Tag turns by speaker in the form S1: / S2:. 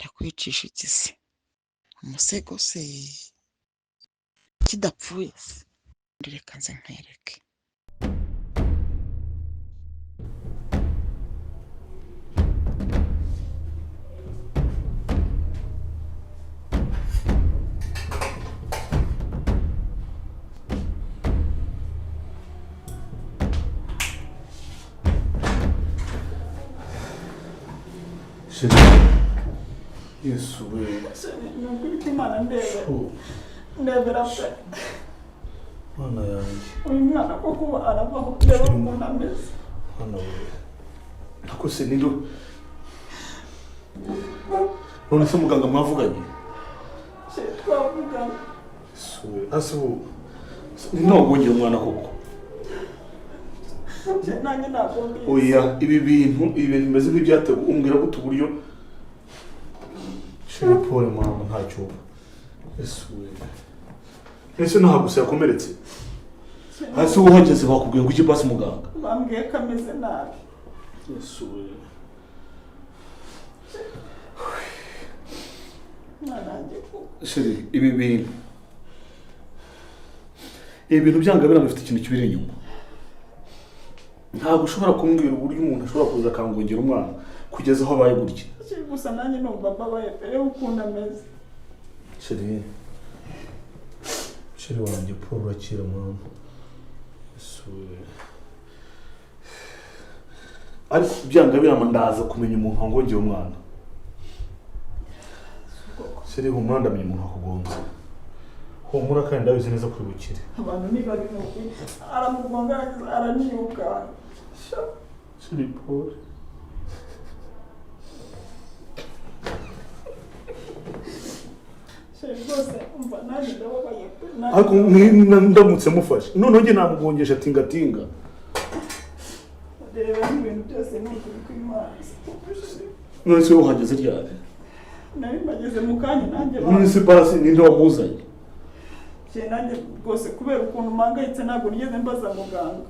S1: yakwicisha iki se? Umusego se kidapfuye se? Reka nze nkwereke.
S2: Yesu we.
S3: Nukuri Imana ndebera pe.
S2: Mana yanjye.
S3: Uyu mwana koko arabaho rero umuntu ameze.
S2: Mana we. Nako se nindo. None se muganga mwavuganye?
S3: Twavuganye.
S2: Yesu we. Aso nogongera umwana koko.
S3: Nanjye ntabwo
S2: Oya ibi bintu bimeze nk'ibyatewe umbwira gute uburyo Shira pole mama ntacyo. Yesu we. Ese nahaguse yakomeretse. Hasi uhageze bakubwiye ngo iki basi muganga.
S3: Bambwiye ko ameze nabi.
S2: Yesu we.
S3: Nanjye ko.
S2: Shiri ibi bintu byanga bifite ikintu kibiri inyuma. Ntabwo ushobora kumbwira uburyo umuntu ashobora kuza akangongera umwana kugeza aho abaye gutya.
S3: Gusa nanjye numva babaye pe ukunda ameze.
S2: Shiri wanjye Paul urakira mama. Yesu. Ariko byanga birama ndaza kumenya umuntu wangongera umwana. Shiri humura ndamenya umuntu akugonze. Humura kandi ndabizi neza kuri bukire.
S3: Abantu niba binuki aramugonga araniuka.
S2: Shiri Paul. Ariko ndamutse mufashe none nge namugongesha tingatinga.
S3: Reba ibintu byose n'ukuri kw'Imana.
S2: None se uhageze ryari?
S3: Nari bageze mu kanya nanjye
S2: None se basi ninde wamuzanye?
S3: Nanjye rwose kubera ukuntu mpangayitse ntabwo nigeze mbaza muganga.